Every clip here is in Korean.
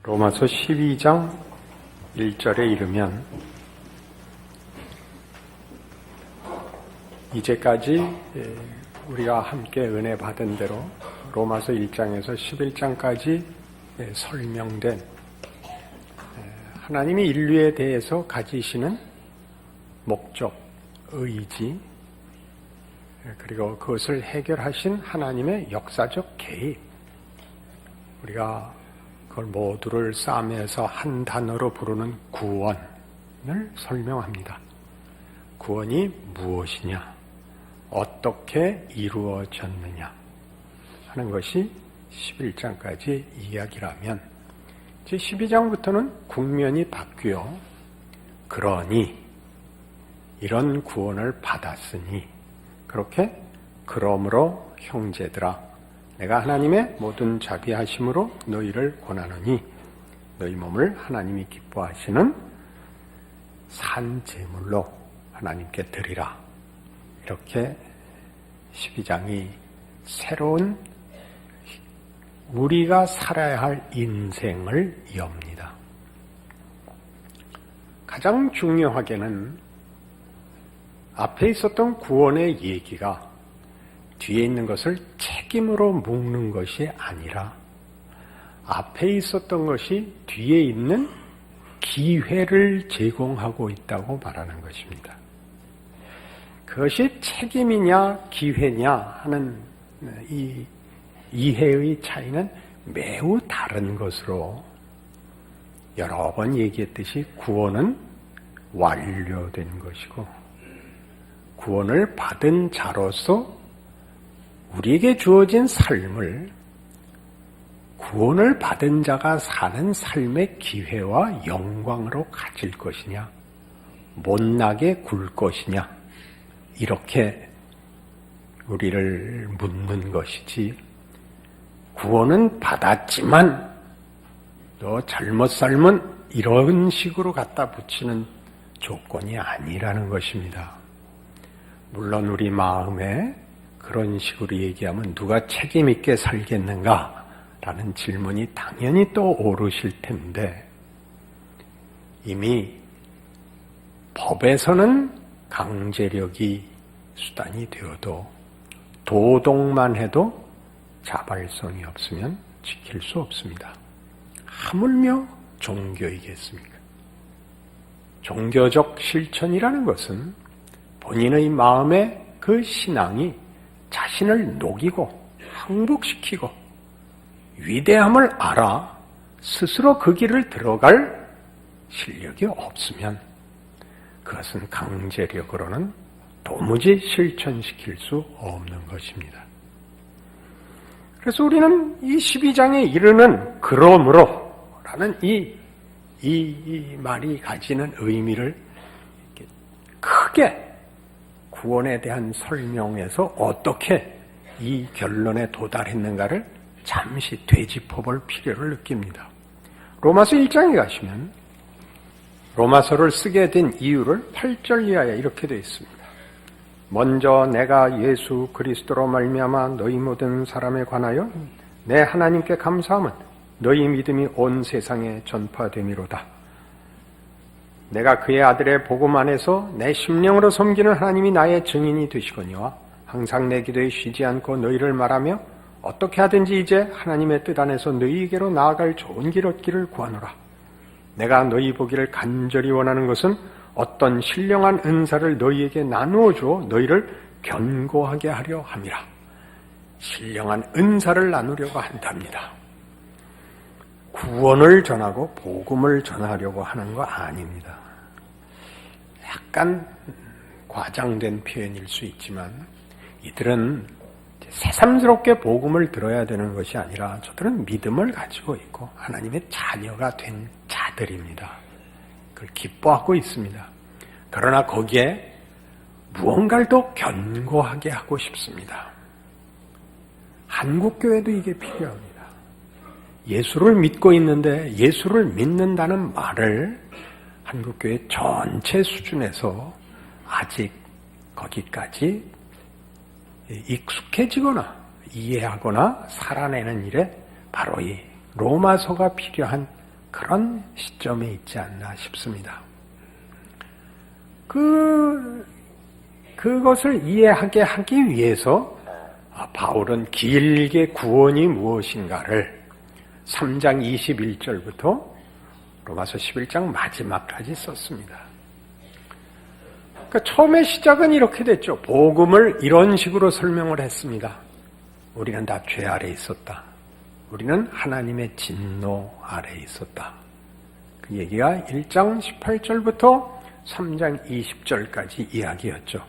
로마서 12장 1절에 이르면 이제까지 우리가 함께 은혜 받은 대로 로마서 1장에서 11장까지 설명된 하나님이 인류에 대해서 가지시는 목적, 의지, 그리고 그것을 해결하신 하나님의 역사적 개입, 우리가 그걸 모두를 싸매서 한 단어로 부르는 구원을 설명합니다. 구원이 무엇이냐, 어떻게 이루어졌느냐 하는 것이 11장까지 이야기라면, 이제 12장부터는 국면이 바뀌어 그러니 이런 구원을 받았으니 그렇게 그러므로 형제들아 내가 하나님의 모든 자비하심으로 너희를 권하노니 너희 몸을 하나님이 기뻐하시는 산 제물로 하나님께 드리라. 이렇게 12장이 새로운 우리가 살아야 할 인생을 엽니다. 가장 중요하게는 앞에 있었던 구원의 얘기가 뒤에 있는 것을 책임으로 묶는 것이 아니라 앞에 있었던 것이 뒤에 있는 기회를 제공하고 있다고 말하는 것입니다. 그것이 책임이냐 기회냐 하는 이 이해의 차이는 매우 다른 것으로, 여러 번 얘기했듯이 구원은 완료된 것이고 구원을 받은 자로서 우리에게 주어진 삶을 구원을 받은 자가 사는 삶의 기회와 영광으로 가질 것이냐, 못나게 굴 것이냐, 이렇게 우리를 묻는 것이지, 구원은 받았지만 너 잘못 살면 이런 식으로 갖다 붙이는 조건이 아니라는 것입니다. 물론 우리 마음에 그런 식으로 얘기하면 누가 책임 있게 살겠는가? 라는 질문이 당연히 또 오르실 텐데, 이미 법에서는 강제력이 수단이 되어도 도덕만 해도 자발성이 없으면 지킬 수 없습니다. 하물며 종교이겠습니까? 종교적 실천이라는 것은 본인의 마음의 그 신앙이 자신을 녹이고 항복시키고 위대함을 알아 스스로 그 길을 들어갈 실력이 없으면 그것은 강제력으로는 도무지 실천시킬 수 없는 것입니다. 그래서 우리는 이 12장에 이르는 그러므로 라는 이 말이 가지는 의미를 크게 구원에 대한 설명에서 어떻게 이 결론에 도달했는가를 잠시 되짚어볼 필요를 느낍니다. 로마서 1장에 가시면 로마서를 쓰게 된 이유를 8절 이하에 이렇게 되어 있습니다. 먼저 내가 예수 그리스도로 말미암아 너희 모든 사람에 관하여 내 하나님께 감사함은 너희 믿음이 온 세상에 전파됨이로다. 내가 그의 아들의 복음 안에서 내 심령으로 섬기는 하나님이 나의 증인이 되시거니와 항상 내 기도에 쉬지 않고 너희를 말하며 어떻게 하든지 이제 하나님의 뜻 안에서 너희에게로 나아갈 좋은 길 얻기를 구하노라. 내가 너희 보기를 간절히 원하는 것은 어떤 신령한 은사를 너희에게 나누어 주어 너희를 견고하게 하려 함이라. 신령한 은사를 나누려고 한답니다. 구원을 전하고 복음을 전하려고 하는 거 아닙니다. 약간 과장된 표현일 수 있지만 이들은 새삼스럽게 복음을 들어야 되는 것이 아니라 저들은 믿음을 가지고 있고 하나님의 자녀가 된 자들입니다. 그걸 기뻐하고 있습니다. 그러나 거기에 무언가를 더 견고하게 하고 싶습니다. 한국교회도 이게 필요합니다. 예수를 믿고 있는데 예수를 믿는다는 말을 한국교회 전체 수준에서 아직 거기까지 익숙해지거나 이해하거나 살아내는 일에 바로 이 로마서가 필요한 그런 시점에 있지 않나 싶습니다. 그것을 이해하게 하기 위해서 바울은 길게 구원이 무엇인가를 3장 21절부터 로마서 11장 마지막까지 썼습니다. 그러니까 처음에 시작은 이렇게 됐죠. 복음을 이런 식으로 설명을 했습니다. 우리는 다 죄 아래 있었다. 우리는 하나님의 진노 아래 있었다. 그 얘기가 1장 18절부터 3장 20절까지 이야기였죠.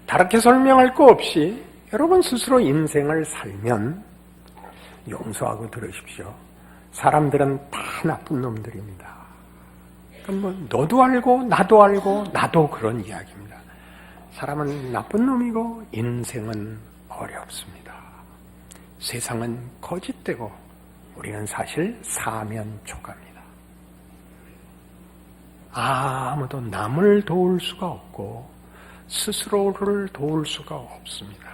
다르게 설명할 거 없이 여러분 스스로 인생을 살면 용서하고 들으십시오. 사람들은 다 나쁜 놈들입니다. 그럼 너도 알고 나도 알고 나도 그런 이야기입니다. 사람은 나쁜 놈이고 인생은 어렵습니다. 세상은 거짓되고 우리는 사실 사면초가입니다. 아무도 남을 도울 수가 없고 스스로를 도울 수가 없습니다.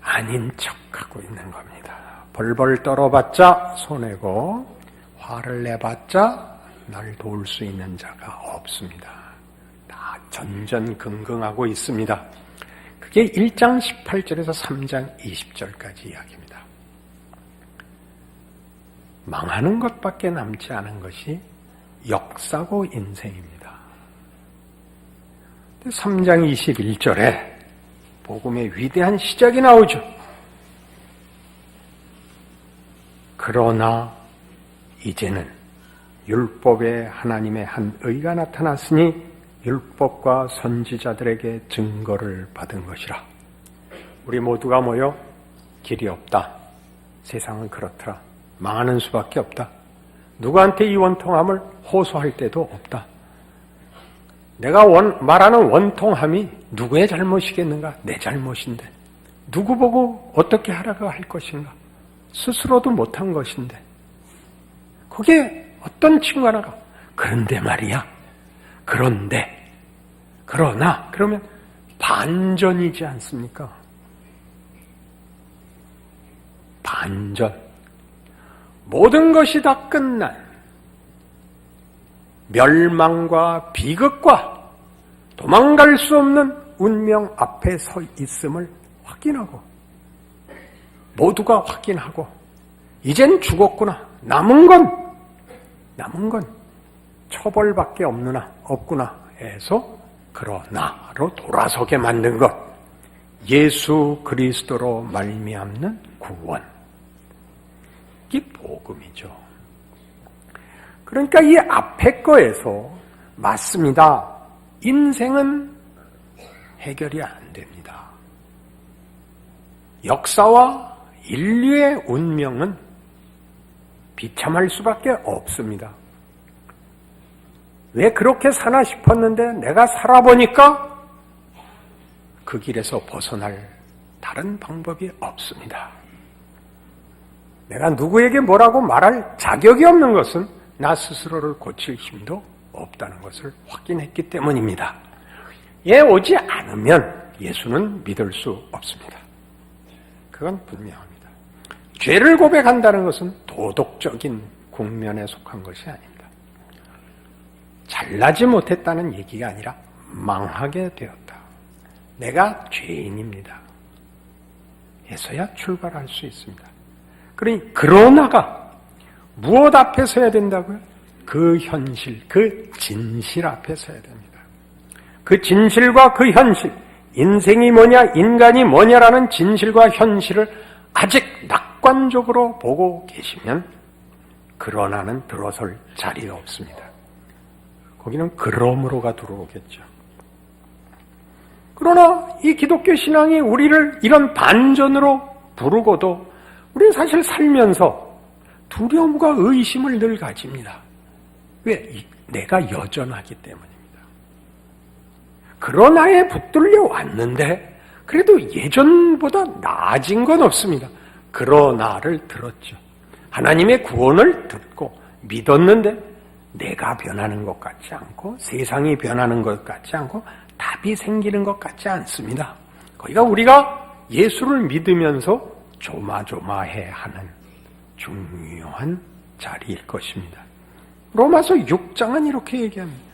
아닌 척하고 있는 겁니다. 벌벌 떨어봤자 손해고 화를 내봤자 날 도울 수 있는 자가 없습니다. 다 전전긍긍하고 있습니다. 그게 1장 18절에서 3장 20절까지 이야기입니다. 망하는 것밖에 남지 않은 것이 역사고 인생입니다. 3장 21절에 복음의 위대한 시작이 나오죠. 그러나 이제는 율법에 하나님의 한 의가 나타났으니 율법과 선지자들에게 증거를 받은 것이라. 우리 모두가 모여 길이 없다. 세상은 그렇더라. 망하는 수밖에 없다. 누구한테 이 원통함을 호소할 때도 없다. 내가 말하는 원통함이 누구의 잘못이겠는가? 내 잘못인데. 누구 보고 어떻게 하라고 할 것인가? 스스로도 못한 것인데. 그게 어떤 친구 하나가 그런데 말이야. 그러나 그러면 반전이지 않습니까? 반전. 모든 것이 다 끝난 멸망과 비극과 도망갈 수 없는 운명 앞에 서 있음을 확인하고 모두가 확인하고 이젠 죽었구나. 남은 건 처벌밖에 없구나 해서 그러나로 돌아서게 만든 것. 예수 그리스도로 말미암는 구원. 이게 복음이죠. 그러니까 이 앞에 거에서 맞습니다. 인생은 해결이 안 됩니다. 역사와 인류의 운명은 비참할 수밖에 없습니다. 왜 그렇게 사나 싶었는데 내가 살아보니까 그 길에서 벗어날 다른 방법이 없습니다. 내가 누구에게 뭐라고 말할 자격이 없는 것은 나 스스로를 고칠 힘도 없다는 것을 확인했기 때문입니다. 얘 오지 않으면 예수는 믿을 수 없습니다. 그건 분명합니다. 죄를 고백한다는 것은 도덕적인 국면에 속한 것이 아닙니다. 잘나지 못했다는 얘기가 아니라 망하게 되었다. 내가 죄인입니다. 에서야 출발할 수 있습니다. 그러나가 무엇 앞에 서야 된다고요? 그 현실, 그 진실 앞에 서야 됩니다. 그 진실과 그 현실, 인생이 뭐냐, 인간이 뭐냐라는 진실과 현실을 아직 낙관적으로 보고 계시면 그러나는 들어설 자리가 없습니다. 거기는 그러므로가 들어오겠죠. 그러나 이 기독교 신앙이 우리를 이런 반전으로 부르고도 우리는 사실 살면서 두려움과 의심을 늘 가집니다. 왜? 내가 여전하기 때문입니다. 그러나에 붙들려 왔는데 그래도 예전보다 나아진 건 없습니다. 그러나를 들었죠. 하나님의 구원을 듣고 믿었는데 내가 변하는 것 같지 않고 세상이 변하는 것 같지 않고 답이 생기는 것 같지 않습니다. 거기가 우리가 예수를 믿으면서 조마조마해 하는 중요한 자리일 것입니다. 로마서 6장은 이렇게 얘기합니다.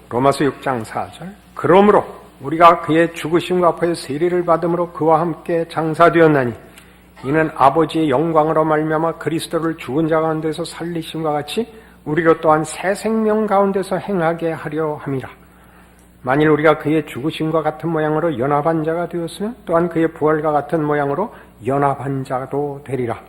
로마서 6장 4절 그러므로 우리가 그의 죽으심과 아파의 세례를 받음으로 그와 함께 장사되었나니 이는 아버지의 영광으로 말미암아 그리스도를 죽은 자 가운데서 살리심과 같이 우리로 또한 새 생명 가운데서 행하게 하려 함이라. 만일 우리가 그의 죽으심과 같은 모양으로 연합한 자가 되었으면 또한 그의 부활과 같은 모양으로 연합한 자도 되리라.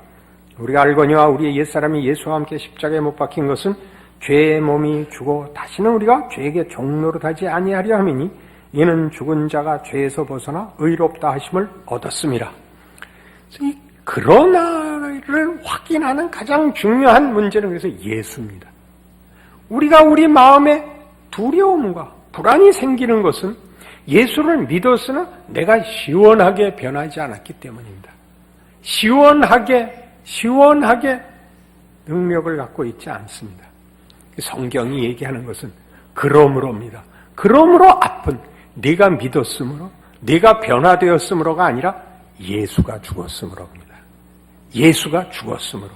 우리가 알거니와 우리의 옛사람이 예수와 함께 십자가에 못 박힌 것은 죄의 몸이 죽어 다시는 우리가 죄에게 종노릇하지 아니하려 함이니 이는 죽은 자가 죄에서 벗어나 의롭다 하심을 얻었음이라. 이 그러나를 확인하는 가장 중요한 문제는 그래서 예수입니다. 우리가 우리 마음에 두려움과 불안이 생기는 것은 예수를 믿었으나 내가 시원하게 변하지 않았기 때문입니다. 시원하게 능력을 갖고 있지 않습니다. 성경이 얘기하는 것은 그러므로입니다. 그러므로 아픈 네가 믿었으므로 네가 변화되었으므로가 아니라 예수가 죽었으므로입니다. 예수가 죽었으므로.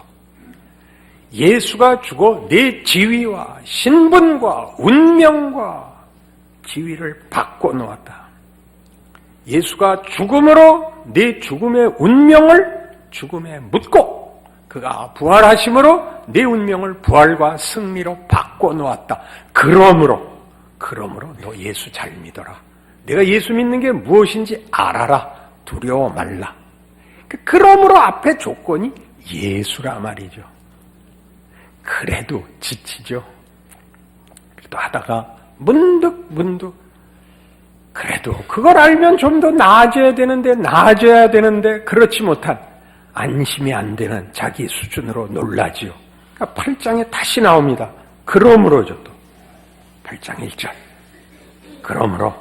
예수가 죽어 내 지위와 신분과 운명과 지위를 바꿔놓았다. 예수가 죽음으로 내 죽음의 운명을 죽음에 묻고 그가 부활하심으로 내 운명을 부활과 승리로 바꿔놓았다. 그러므로 너 예수 잘 믿어라. 내가 예수 믿는 게 무엇인지 알아라. 두려워 말라. 그러므로 앞에 조건이 예수라 말이죠. 그래도 지치죠. 그래도 하다가 문득 그래도 그걸 알면 좀 더 나아져야 되는데 그렇지 못한 안심이 안 되는 자기 수준으로 놀라지요. 그러니까 8장에 다시 나옵니다. 그러므로죠. 또 8장 1절 그러므로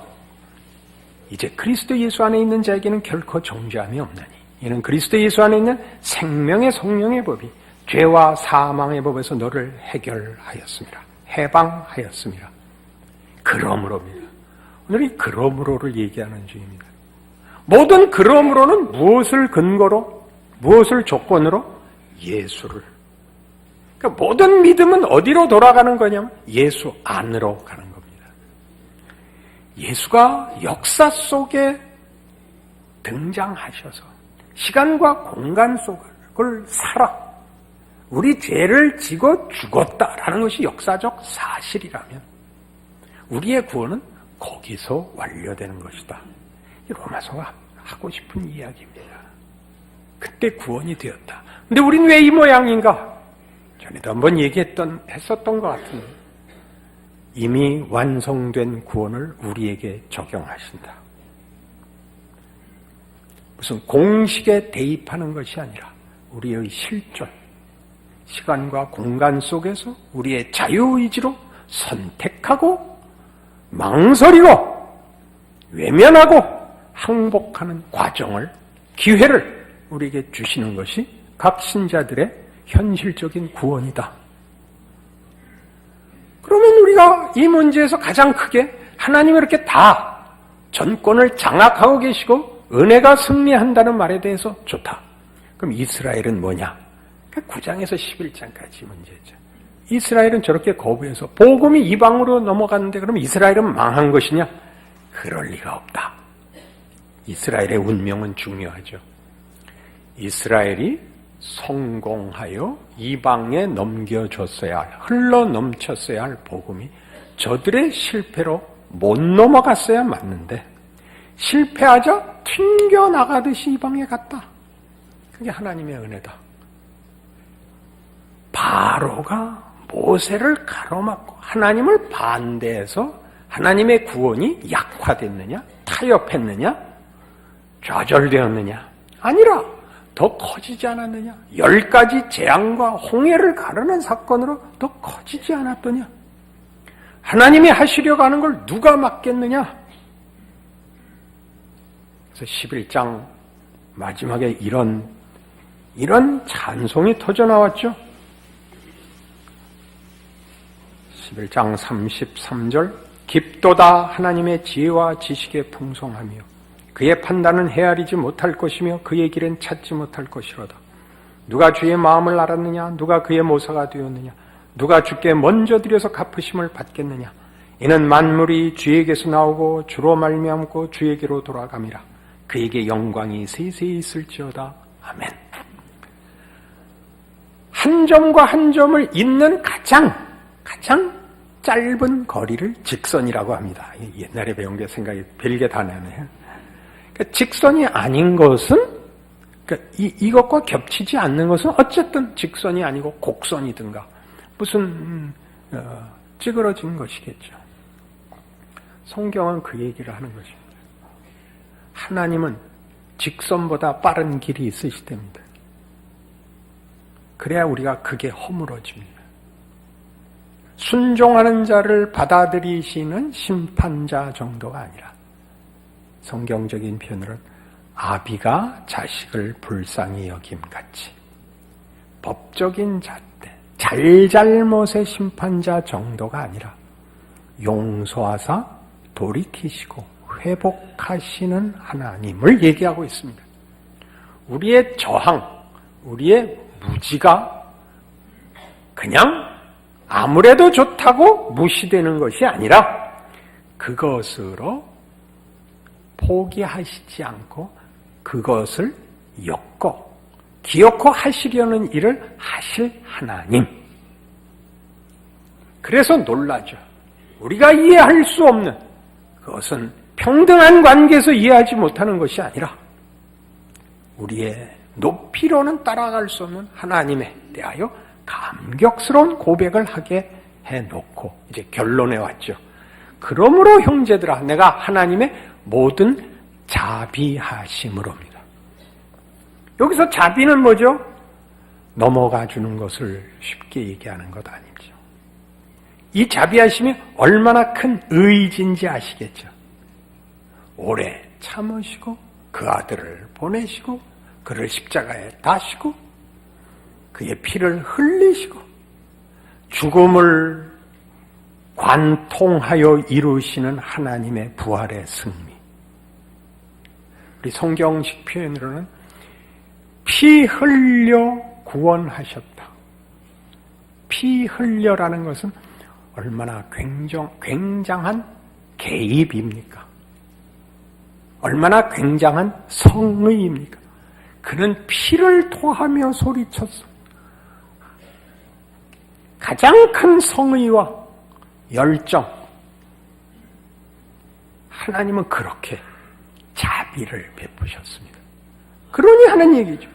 이제 그리스도 예수 안에 있는 자에게는 결코 정죄함이 없나니 이는 그리스도 예수 안에 있는 생명의 성령의 법이 죄와 사망의 법에서 너를 해방하였습니다. 그러므로입니다. 오늘 이 그러므로를 얘기하는 중입니다. 모든 그러므로는 무엇을 근거로, 무엇을 조건으로? 예수를. 그러니까 모든 믿음은 어디로 돌아가는 거냐면 예수 안으로 가는 겁니다. 예수가 역사 속에 등장하셔서 시간과 공간 속을 살아 우리 죄를 지고 죽었다라는 것이 역사적 사실이라면 우리의 구원은 거기서 완료되는 것이다. 이 로마서가 하고 싶은 이야기입니다. 그때 구원이 되었다. 근데 우린 왜 이 모양인가? 전에도 한번 했었던 것 같은데 이미 완성된 구원을 우리에게 적용하신다. 무슨 공식에 대입하는 것이 아니라 우리의 실존, 시간과 공간 속에서 우리의 자유의지로 선택하고 망설이고 외면하고 항복하는 과정을, 기회를 우리에게 주시는 것이 각 신자들의 현실적인 구원이다. 그러면 우리가 이 문제에서 가장 크게 하나님이 이렇게 다 전권을 장악하고 계시고 은혜가 승리한다는 말에 대해서 좋다. 그럼 이스라엘은 뭐냐? 9장에서 11장까지 문제죠. 이스라엘은 저렇게 거부해서 복음이 이방으로 넘어갔는데 그럼 이스라엘은 망한 것이냐? 그럴 리가 없다. 이스라엘의 운명은 중요하죠. 이스라엘이 성공하여 이방에 넘겨줬어야 할, 흘러 넘쳤어야 할 복음이 저들의 실패로 못 넘어갔어야 맞는데 실패하자 튕겨나가듯이 이방에 갔다. 그게 하나님의 은혜다. 바로가 모세를 가로막고 하나님을 반대해서 하나님의 구원이 약화됐느냐? 타협했느냐? 좌절되었느냐? 아니라 더 커지지 않았느냐? 10가지 재앙과 홍해를 가르는 사건으로 더 커지지 않았더냐? 하나님이 하시려고 하는 걸 누가 막겠느냐? 그래서 11장 마지막에 이런 찬송이 터져나왔죠. 11장 33절 깊도다 하나님의 지혜와 지식의 풍성하며 그의 판단은 헤아리지 못할 것이며 그의 길은 찾지 못할 것이로다. 누가 주의 마음을 알았느냐? 누가 그의 모사가 되었느냐? 누가 주께 먼저 드려서 갚으심을 받겠느냐? 이는 만물이 주에게서 나오고 주로 말미암고 주에게로 돌아감이라. 그에게 영광이 세세히 있을지어다. 아멘. 한 점과 한 점을 잇는 가장 짧은 거리를 직선이라고 합니다. 옛날에 배운 게 생각이 별게 다 나네요. 그러니까 직선이 아닌 것은, 그러니까 이것과 겹치지 않는 것은 어쨌든 직선이 아니고 곡선이든가 무슨 찌그러진 것이겠죠. 성경은 그 얘기를 하는 것입니다. 하나님은 직선보다 빠른 길이 있으시답니다. 그래야 우리가 그게 허물어집니다. 순종하는 자를 받아들이시는 심판자 정도가 아니라 성경적인 표현으로는 아비가 자식을 불쌍히 여김같이 법적인 잣대, 잘잘못의 심판자 정도가 아니라 용서하사 돌이키시고 회복하시는 하나님을 얘기하고 있습니다. 우리의 저항, 우리의 무지가 그냥 아무래도 좋다고 무시되는 것이 아니라 그것으로 포기하시지 않고 그것을 엮고 기어코 하시려는 일을 하실 하나님. 그래서 놀라죠. 우리가 이해할 수 없는 그것은 평등한 관계에서 이해하지 못하는 것이 아니라 우리의 높이로는 따라갈 수 없는 하나님에 대하여 감격스러운 고백을 하게 해놓고 이제 결론에 왔죠. 그러므로 형제들아 내가 하나님의 모든 자비하심으로입니다. 여기서 자비는 뭐죠? 넘어가 주는 것을 쉽게 얘기하는 것 아니죠. 이 자비하심이 얼마나 큰 의지인지 아시겠죠? 오래 참으시고 그 아들을 보내시고 그를 십자가에 다시고 그의 피를 흘리시고 죽음을 관통하여 이루시는 하나님의 부활의 승리. 우리 성경식 표현으로는 피 흘려 구원하셨다. 피 흘려라는 것은 얼마나 굉장한 개입입니까? 얼마나 굉장한 성의입니까? 그는 피를 토하며 소리쳤어. 가장 큰 성의와 열정. 하나님은 그렇게 자비를 베푸셨습니다. 그러니 하는 얘기죠.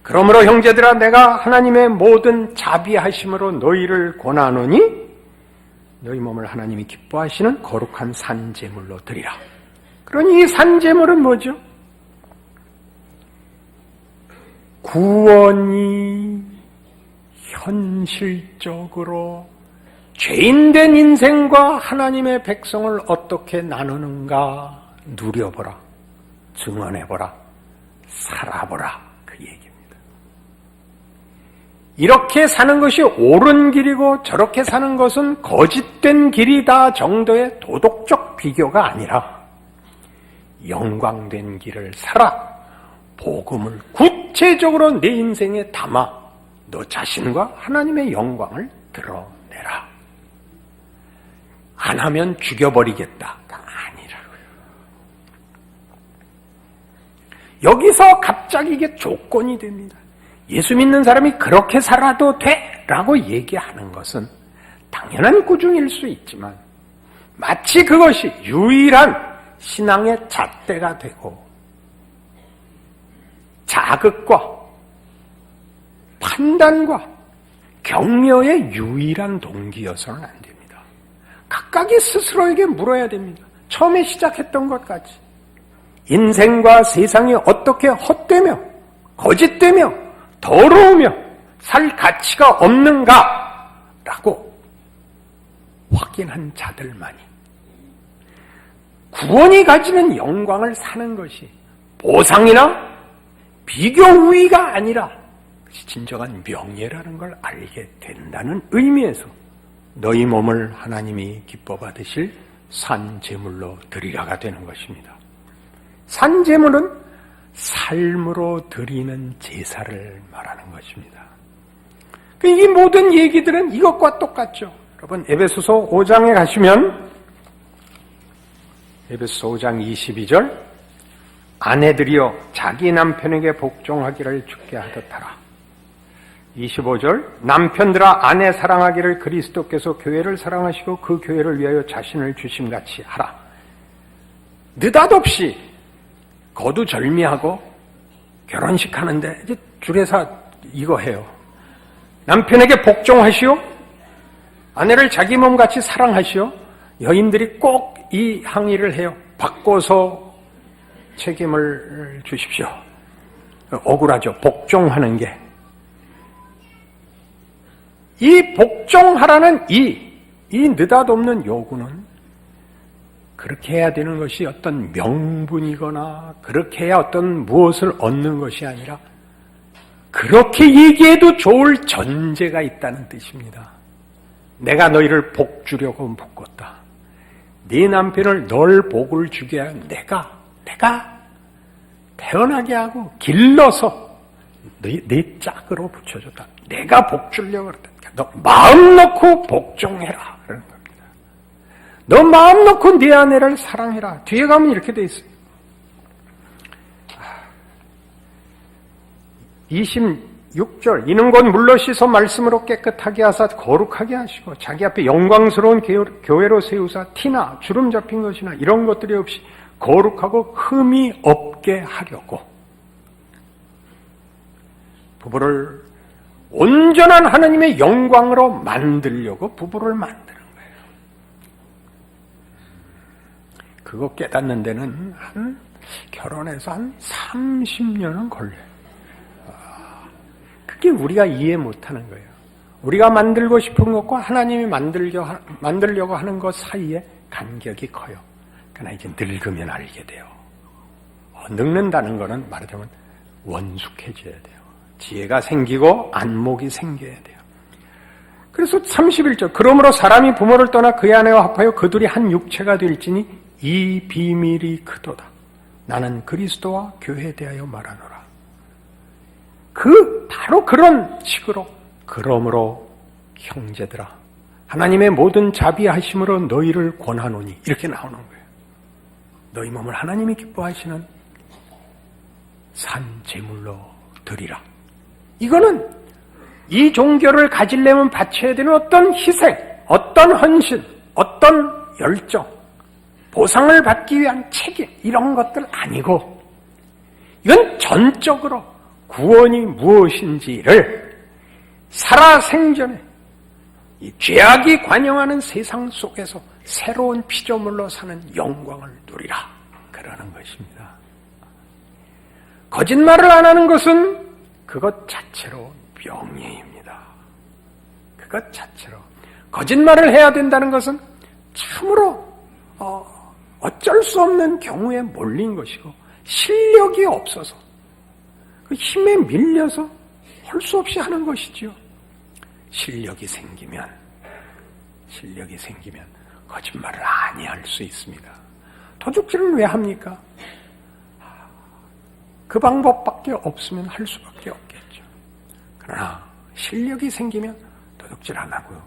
그러므로 형제들아 내가 하나님의 모든 자비하심으로 너희를 권하노니 너희 몸을 하나님이 기뻐하시는 거룩한 산제물로 드리라. 그러니 이 산제물은 뭐죠? 구원이 현실적으로 죄인된 인생과 하나님의 백성을 어떻게 나누는가 누려보라, 증언해보라, 살아보라 그 얘기입니다. 이렇게 사는 것이 옳은 길이고 저렇게 사는 것은 거짓된 길이다 정도의 도덕적 비교가 아니라 영광된 길을 살아 복음을 구체적으로 내 인생에 담아 너 자신과 하나님의 영광을 드러내라. 안 하면 죽여버리겠다가 아니라고요. 여기서 갑자기 이게 조건이 됩니다. 예수 믿는 사람이 그렇게 살아도 돼 라고 얘기하는 것은 당연한 꾸중일 수 있지만 마치 그것이 유일한 신앙의 잣대가 되고 자극과 판단과 격려의 유일한 동기여서는 안 됩니다. 각각이 스스로에게 물어야 됩니다. 처음에 시작했던 것 같이 인생과 세상이 어떻게 헛되며 거짓되며 더러우며 살 가치가 없는가라고 확인한 자들만이 구원이 가지는 영광을 사는 것이 보상이나 비교 우위가 아니라 진정한 명예라는 걸 알게 된다는 의미에서 너희 몸을 하나님이 기뻐 받으실 산 제물로 드리라가 되는 것입니다. 산제물은 삶으로 드리는 제사를 말하는 것입니다. 이 모든 얘기들은 이것과 똑같죠. 여러분 에베소서 5장에 가시면 에베소서 5장 22절 아내들이여 자기 남편에게 복종하기를 주께 하듯 하라. 25절 남편들아 아내 사랑하기를 그리스도께서 교회를 사랑하시고 그 교회를 위하여 자신을 주심같이 하라. 느닷없이 거두절미하고 결혼식 하는데 이제 주례사 이거 해요. 남편에게 복종하시오. 아내를 자기 몸같이 사랑하시오. 여인들이 꼭 이 항의를 해요. 바꿔서 책임을 주십시오. 억울하죠. 복종하는 게. 이 복종하라는 이 느닷없는 요구는 그렇게 해야 되는 것이 어떤 명분이거나 그렇게 해야 어떤 무엇을 얻는 것이 아니라 그렇게 얘기해도 좋을 전제가 있다는 뜻입니다. 내가 너희를 복 주려고 묶었다. 네 남편을 널 복을 주게 하여 내가 태어나게 하고 길러서 네 짝으로 붙여줬다. 내가 복 주려고 그랬다. 너 마음 놓고 복종해라. 그러는 겁니다. 너 마음 놓고 네 아내를 사랑해라. 뒤에 가면 이렇게 돼 있어요. 26절 이는 곧 물로 씻어 말씀으로 깨끗하게 하사 거룩하게 하시고 자기 앞에 영광스러운 교회로 세우사 티나 주름 잡힌 것이나 이런 것들이 없이 거룩하고 흠이 없게 하려고 부부를 온전한 하나님의 영광으로 만들려고 부부를 만드는 거예요. 그거 깨닫는 데는 결혼해서 한 30년은 걸려요. 그게 우리가 이해 못하는 거예요. 우리가 만들고 싶은 것과 하나님이 만들려고 하는 것 사이에 간격이 커요. 그러나 이제 늙으면 알게 돼요. 늙는다는 거는 말하자면 원숙해져야 돼요. 지혜가 생기고 안목이 생겨야 돼요. 그래서 31절 그러므로 사람이 부모를 떠나 그의 아내와 합하여 그둘이 한 육체가 될지니 이 비밀이 크도다. 나는 그리스도와 교회에 대하여 말하노라. 바로 그런 식으로 그러므로 형제들아 하나님의 모든 자비하심으로 너희를 권하노니 이렇게 나오는 거예요. 너희 몸을 하나님이 기뻐하시는 산 제물로 드리라. 이거는 이 종교를 가지려면 바쳐야 되는 어떤 희생, 어떤 헌신, 어떤 열정, 보상을 받기 위한 책임 이런 것들 아니고 이건 전적으로 구원이 무엇인지를 살아생전에 이 죄악이 관영하는 세상 속에서 새로운 피조물로 사는 영광을 누리라. 그러는 것입니다. 거짓말을 안 하는 것은 그것 자체로 명예입니다. 그것 자체로. 거짓말을 해야 된다는 것은 참으로 어쩔 수 없는 경우에 몰린 것이고 실력이 없어서 그 힘에 밀려서 할 수 없이 하는 것이지요. 실력이 생기면 거짓말을 아니할 수 있습니다. 도둑질은 왜 합니까? 그 방법밖에 없으면 할 수밖에 없겠죠. 그러나 실력이 생기면 도둑질 안 하고요.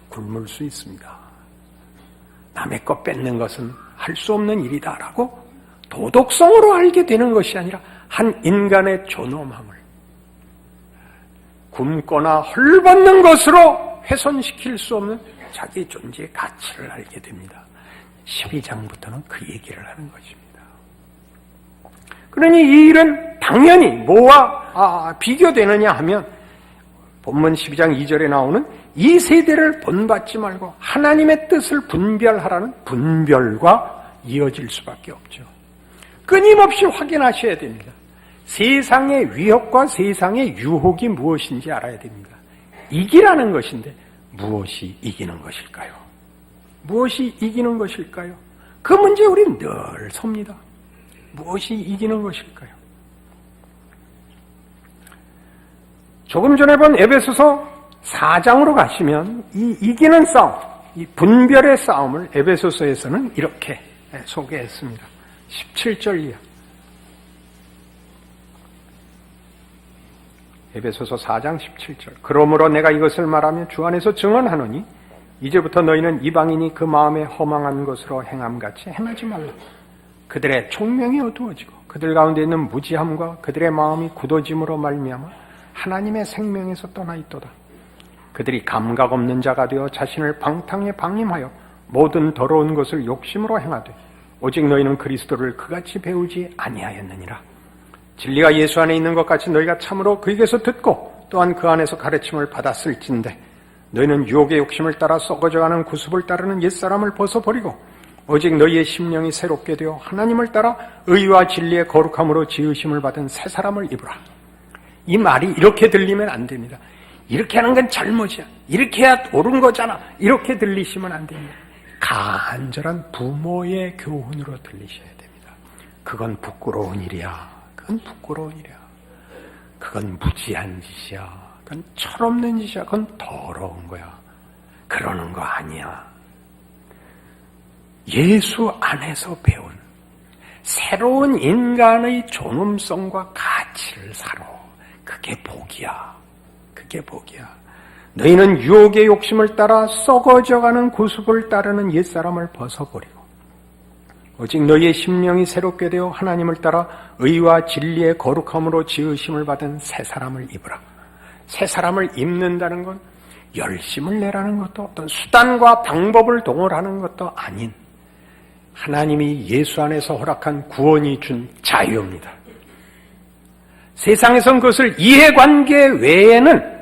굶을 수 있습니다. 남의 것 뺏는 것은 할 수 없는 일이다라고 도덕성으로 알게 되는 것이 아니라 한 인간의 존엄함을 굶거나 헐벗는 것으로 훼손시킬 수 없는 자기 존재의 가치를 알게 됩니다. 12장부터는 그 얘기를 하는 것입니다. 그러니 이 일은 당연히 뭐와 비교되느냐 하면 본문 12장 2절에 나오는 이 세대를 본받지 말고 하나님의 뜻을 분별하라는 분별과 이어질 수밖에 없죠. 끊임없이 확인하셔야 됩니다. 세상의 위협과 세상의 유혹이 무엇인지 알아야 됩니다. 이기라는 것인데 무엇이 이기는 것일까요? 무엇이 이기는 것일까요? 그 문제에 우리는 늘 섭니다. 무엇이 이기는 것일까요? 조금 전에 본 에베소서 4장으로 가시면 이 이기는 싸움, 이 분별의 싸움을 에베소서에서는 이렇게 소개했습니다. 17절 이하 에베소서 4장 17절. 그러므로 내가 이것을 말하며 주 안에서 증언하노니 이제부터 너희는 이방인이 그 마음에 허망한 것으로 행함같이 행하지 말라. 그들의 총명이 어두워지고 그들 가운데 있는 무지함과 그들의 마음이 굳어짐으로 말미암아 하나님의 생명에서 떠나 있도다. 그들이 감각 없는 자가 되어 자신을 방탕에 방임하여 모든 더러운 것을 욕심으로 행하되 오직 너희는 그리스도를 그같이 배우지 아니하였느니라. 진리가 예수 안에 있는 것 같이 너희가 참으로 그에게서 듣고 또한 그 안에서 가르침을 받았을진데 너희는 유혹의 욕심을 따라 썩어져가는 구습을 따르는 옛사람을 벗어버리고 오직 너희의 심령이 새롭게 되어 하나님을 따라 의와 진리의 거룩함으로 지으심을 받은 새 사람을 입으라. 이 말이 이렇게 들리면 안 됩니다. 이렇게 하는 건 잘못이야. 이렇게 해야 옳은 거잖아. 이렇게 들리시면 안 됩니다. 간절한 부모의 교훈으로 들리셔야 됩니다. 그건 부끄러운 일이야. 그건 부끄러운 일이야. 그건 무지한 짓이야. 그건 철없는 짓이야. 그건 더러운 거야. 그러는 거 아니야. 예수 안에서 배운 새로운 인간의 존엄성과 가치를 살아. 그게 복이야. 그게 복이야. 너희는 유혹의 욕심을 따라 썩어져가는 구습을 따르는 옛사람을 벗어버리고 오직 너희의 심령이 새롭게 되어 하나님을 따라 의와 진리의 거룩함으로 지으심을 받은 새 사람을 입으라. 새 사람을 입는다는 건 열심을 내라는 것도 어떤 수단과 방법을 동원하는 것도 아닌 하나님이 예수 안에서 허락한 구원이 준 자유입니다. 세상에선 그것을 이해관계 외에는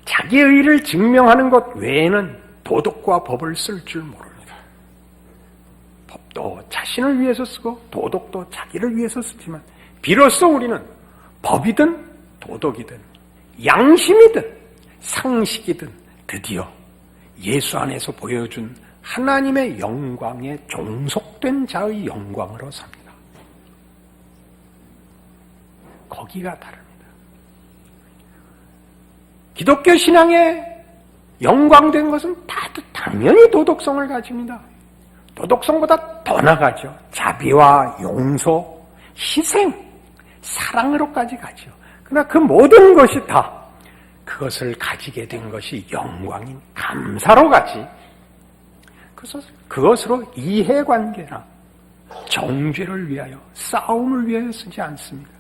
자기의 의를 증명하는 것 외에는 도덕과 법을 쓸 줄 모릅니다. 법도 자신을 위해서 쓰고 도덕도 자기를 위해서 쓰지만 비로소 우리는 법이든 도덕이든 양심이든 상식이든 드디어 예수 안에서 보여준 하나님의 영광에 종속된 자의 영광으로 삽니다. 거기가 다릅니다. 기독교 신앙의 영광된 것은 다들 당연히 도덕성을 가집니다. 도덕성보다 더 나가죠. 자비와 용서, 희생, 사랑으로까지 가죠. 그러나 그 모든 것이 다 그것을 가지게 된 것이 영광인 감사로 가지. 그래서 그것으로 이해관계나 정죄를 위하여 싸움을 위하여 쓰지 않습니다.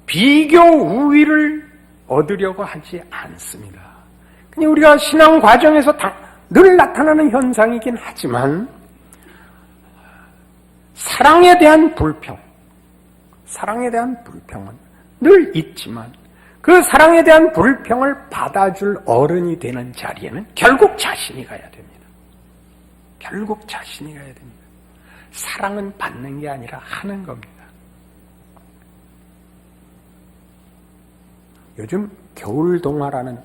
비교 우위를 얻으려고 하지 않습니다. 그냥 우리가 신앙 과정에서 늘 나타나는 현상이긴 하지만 사랑에 대한 불평은 늘 있지만 그 사랑에 대한 불평을 받아줄 어른이 되는 자리에는 결국 자신이 가야 됩니다. 결국 자신이 가야 됩니다. 사랑은 받는 게 아니라 하는 겁니다. 요즘 겨울 동화라는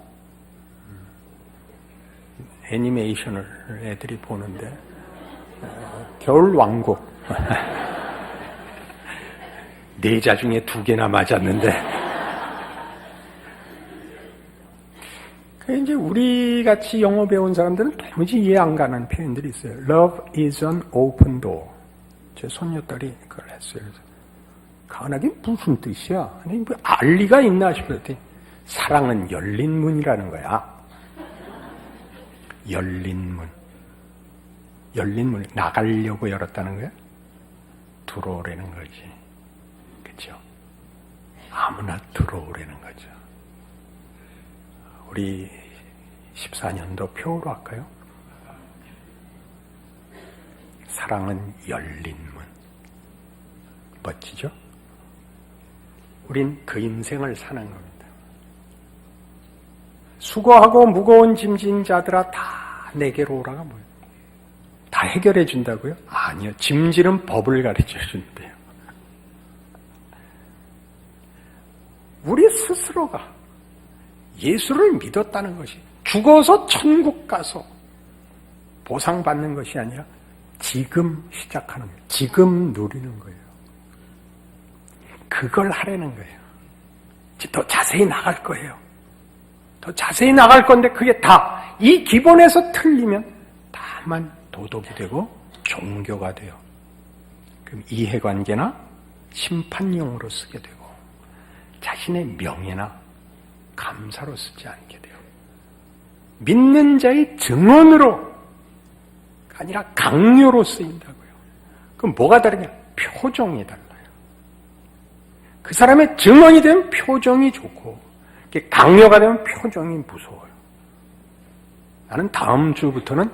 애니메이션을 애들이 보는데 겨울 왕국 4자 중에 2개나 맞았는데 이제 우리 같이 영어 배운 사람들은 도무지 이해 안 가는 표현들이 있어요. Love is an open door. 제 손녀딸이 그걸 했어요. 그래서 가은하게 무슨 뜻이야? 아니 뭐 알리가 있나 싶었더니 사랑은 열린 문이라는 거야. 열린 문. 열린 문. 나가려고 열었다는 거야? 들어오라는 거지. 그렇죠? 아무나 들어오라는 거죠. 우리 14년도 표로 할까요? 사랑은 열린 문. 멋지죠? 우린 그 인생을 사는 겁니다. 수고하고 무거운 짐진 자들아 다 내게로 오라가 뭐예요? 다 해결해 준다고요? 아니요. 짐지는 법을 가르쳐 준대요. 우리 스스로가 예수를 믿었다는 것이 죽어서 천국 가서 보상받는 것이 아니라 지금 시작하는 거예요. 지금 누리는 거예요. 그걸 하라는 거예요. 더 자세히 나갈 거예요. 더 자세히 나갈 건데 그게 다 이 기본에서 틀리면 다만 도덕이 되고 종교가 돼요. 그럼 이해관계나 심판용으로 쓰게 되고 자신의 명예나 감사로 쓰지 않게 돼요. 믿는 자의 증언으로 아니라 강요로 쓰인다고요. 그럼 뭐가 다르냐? 표정이 달라요. 그 사람의 증언이 되면 표정이 좋고 강요가 되면 표정이 무서워요. 나는 다음 주부터는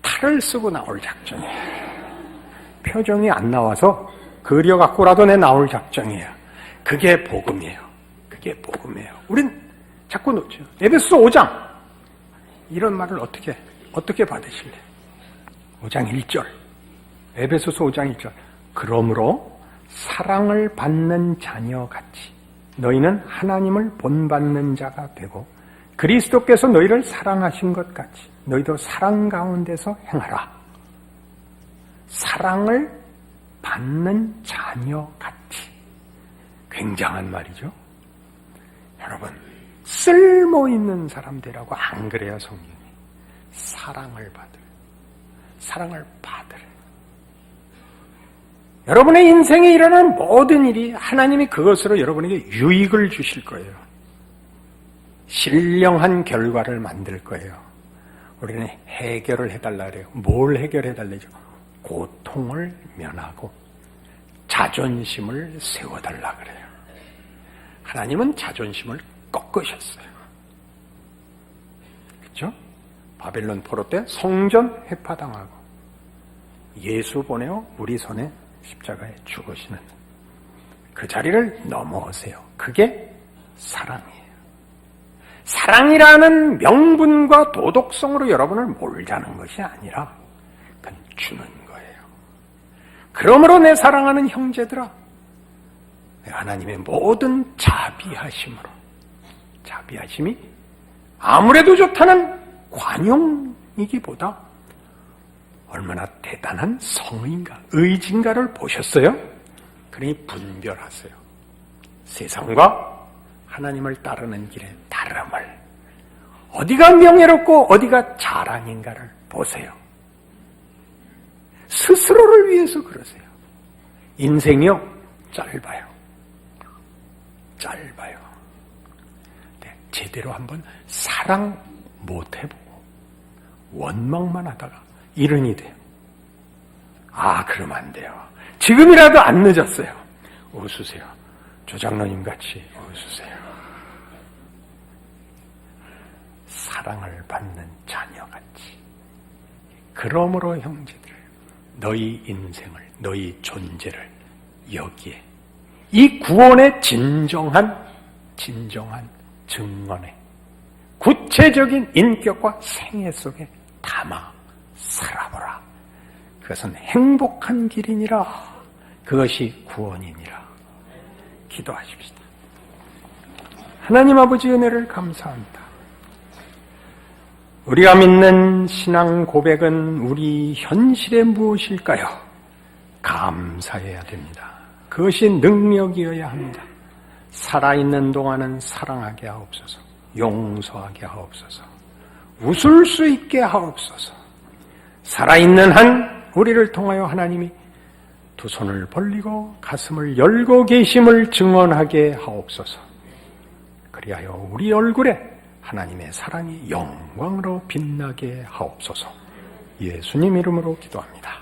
탈을 쓰고 나올 작정이에요. 표정이 안 나와서 그려갖고라도 내 나올 작정이에요. 그게 복음이에요. 그게 복음이에요. 우린 자꾸 놓죠. 에베소서 5장 이런 말을 어떻게 받으실래? 5장 1절 에베소서 5장 1절 그러므로 사랑을 받는 자녀같이 너희는 하나님을 본받는 자가 되고 그리스도께서 너희를 사랑하신 것 같이 너희도 사랑 가운데서 행하라. 사랑을 받는 자녀같이. 굉장한 말이죠. 여러분, 쓸모있는 사람들이라고 안 그래요, 성경이. 사랑을 받으래. 여러분의 인생에 일어나는 모든 일이 하나님이 그것으로 여러분에게 유익을 주실 거예요. 신령한 결과를 만들 거예요. 우리는 해결을 해달라 그래요. 뭘 해결해달래죠? 고통을 면하고 자존심을 세워달라 그래요. 하나님은 자존심을 꺾으셨어요. 그렇죠? 바벨론 포로 때 성전 회파당하고 예수 보내어 우리 손에 십자가에 죽으시는 그 자리를 넘어오세요. 그게 사랑이에요. 사랑이라는 명분과 도덕성으로 여러분을 몰자는 것이 아니라 그건 주는 거예요. 그러므로 내 사랑하는 형제들아, 하나님의 모든 자비하심이 아무래도 좋다는 관용이기보다 얼마나 대단한 성의인가, 의진가를 보셨어요? 그러니 분별하세요. 세상과 하나님을 따르는 길의 다름을, 어디가 명예롭고 어디가 자랑인가를 보세요. 스스로를 위해서 그러세요. 인생이요, 짧아요. 네, 제대로 한번 사랑 못 해보고 원망만 하다가 이른이 돼요. 그러면 안 돼요. 지금이라도 안 늦었어요. 웃으세요. 조장로님 같이 웃으세요. 사랑을 받는 자녀같이. 그러므로 형제들, 너희 인생을, 너희 존재를 여기에 이 구원의 진정한 증언에 구체적인 인격과 생애 속에 담아 살아보라. 그것은 행복한 길이니라. 그것이 구원이니라. 기도하십시다. 하나님 아버지 은혜를 감사합니다. 우리가 믿는 신앙 고백은 우리 현실에 무엇일까요? 감사해야 됩니다. 그것이 능력이어야 합니다. 살아있는 동안은 사랑하게 하옵소서. 용서하게 하옵소서. 웃을 수 있게 하옵소서. 살아있는 한 우리를 통하여 하나님이 두 손을 벌리고 가슴을 열고 계심을 증언하게 하옵소서. 그리하여 우리 얼굴에 하나님의 사랑이 영광으로 빛나게 하옵소서. 예수님 이름으로 기도합니다.